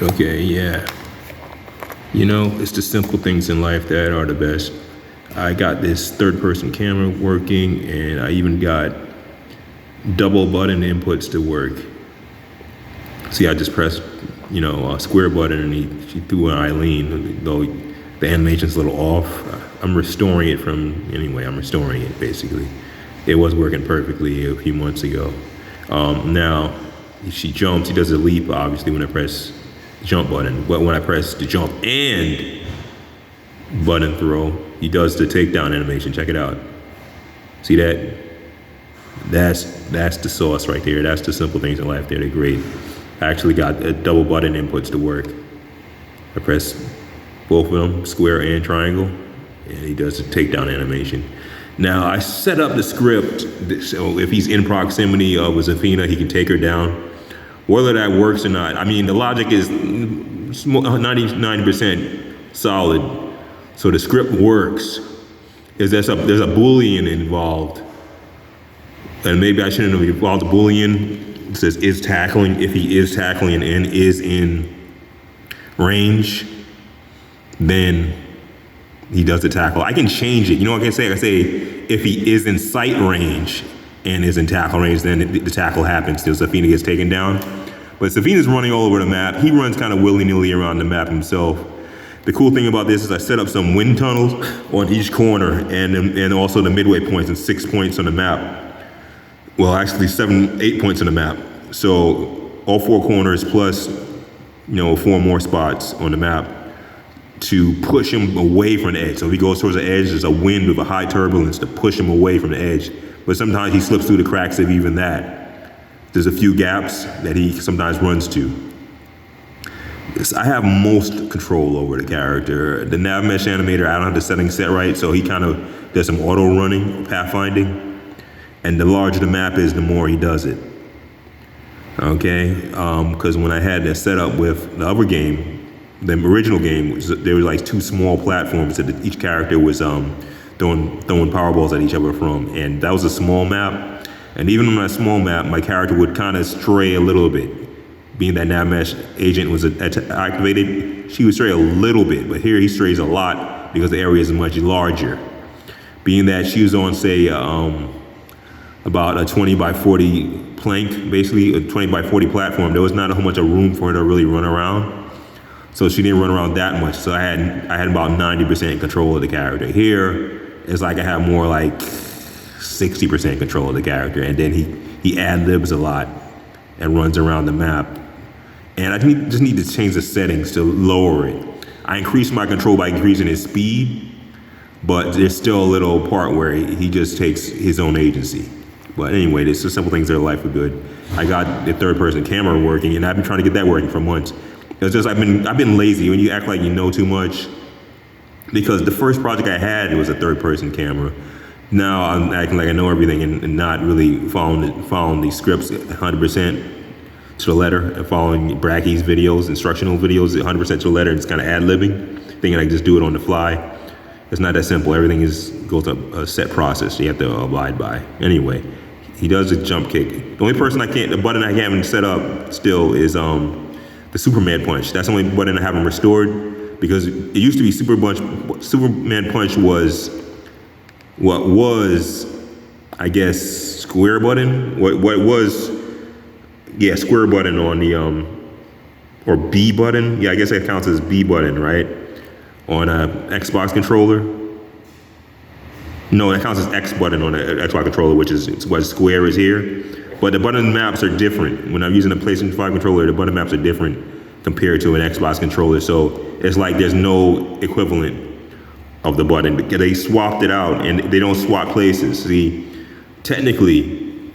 Okay, yeah. You know, it's the simple things in life that are the best. I got this third person camera working, and I even got double button inputs to work. See, I just pressed, a square button, and she threw an Eileen, though the animation's a little off. I'm restoring it basically. It was working perfectly a few months ago. Now, she jumps, she does a leap, obviously, when I press the jump button. But when I press the jump and button throw, he does the takedown animation. Check it out. See that? That's the sauce right there. That's the simple things in life. They're great. I actually got double button inputs to work. I press both of them, square and triangle, and he does the takedown animation. Now, I set up the script so if he's in proximity of Zafina, he can take her down. Whether that works or not, I mean, the logic is 90% solid. So the script works. There's a Boolean involved. And maybe I shouldn't have involved the Boolean. It says is tackling. If he is tackling and is in range, then he does the tackle. I can change it. You know what I can say? I can say if he is in sight range and is in tackle range, then the tackle happens till Zafina gets taken down. But Zafina's running all over the map. He runs kind of willy-nilly around the map himself. The cool thing about this is I set up some wind tunnels on each corner and also the midway points and 6 points on the map. Well, actually 8 points on the map. So all 4 corners plus, 4 more spots on the map to push him away from the edge. So if he goes towards the edge, there's a wind with a high turbulence to push him away from the edge. But sometimes he slips through the cracks of even that. There's a few gaps that he sometimes runs to. I have most control over the character. The nav mesh animator, I don't have the settings set right, so he kind of does some auto running, pathfinding. And the larger the map is, the more he does it. Okay, because when I had that set up with the other game, the original game, there were like 2 small platforms that each character was throwing powerballs at each other from, and that was a small map. And even on that small map, my character would kind of stray a little bit. Being that nav mesh agent was activated, she would stray a little bit, but here he strays a lot because the area is much larger. Being that she was on, say, about a 20 by 40 plank, basically a 20 by 40 platform, there was not a whole bunch of room for her to really run around. So she didn't run around that much. So I had about 90% control of the character. Here, it's like I have more like 60% control of the character. And then he ad-libs a lot and runs around the map. And I just need to change the settings to lower it. I increased my control by increasing his speed, but there's still a little part where he just takes his own agency. But anyway, it's just simple things that are life are good. I got the third person camera working, and I've been trying to get that working for months. It's just I've been lazy. When you act like you know too much, because the first project I had, it was a third person camera. Now I'm acting like I know everything and not really following the scripts 100% to the letter, and following Bracky's videos, instructional videos 100% to the letter, and just kind of ad-libbing, thinking I can just do it on the fly. It's not that simple. Everything goes up a set process you have to abide by. Anyway, he does a jump kick. The only the button I haven't set up still is the Superman punch. That's the only button I haven't restored, because it used to be Superman punch was what was, I guess, square button. What was, yeah, square button on the or B button. Yeah, I guess that counts as B button, right? On a Xbox controller. No, that counts as X button on an Xbox controller, which is what square is here. But the button maps are different. When I'm using a PlayStation 5 controller, the button maps are different compared to an Xbox controller. So it's like there's no equivalent of the button. They swapped it out, and they don't swap places. See, technically,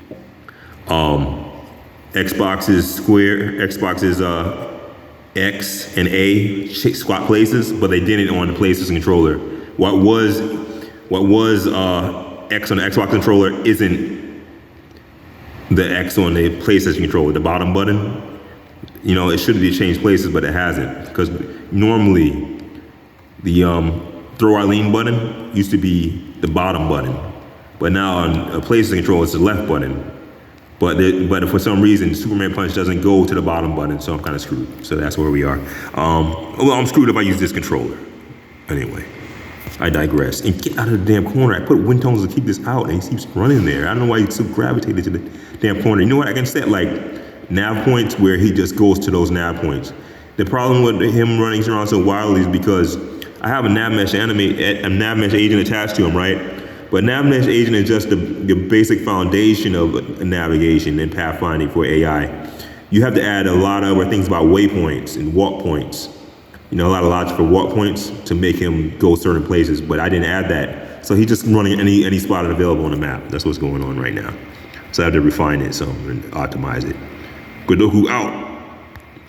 Xbox is square, Xbox is X and A swap places, but they did it on the PlayStation controller. What was X on the Xbox controller isn't the X on the PlayStation controller, the bottom button. It should be changed places, but it hasn't, because normally the throw Eileen button used to be the bottom button, but now on a PlayStation controller it's the left button. But for some reason, Superman Punch doesn't go to the bottom button, so I'm kind of screwed. So that's where we are. Well, I'm screwed if I use this controller. Anyway, I digress. And get out of the damn corner. I put wind tones to keep this out, and he keeps running there. I don't know why he's so gravitated to the damn corner. You know what? I can set like nav points where he just goes to those nav points. The problem with him running around so wildly is because I have a nav mesh agent attached to him, right? But nav mesh agent is just the basic foundation of navigation and pathfinding for AI. You have to add a lot of other things about waypoints and walk points. You know, a lot of logic for walk points to make him go certain places, but I didn't add that. So he's just running any spot available on the map. That's what's going on right now. So I have to refine it and optimize it. Godoku out.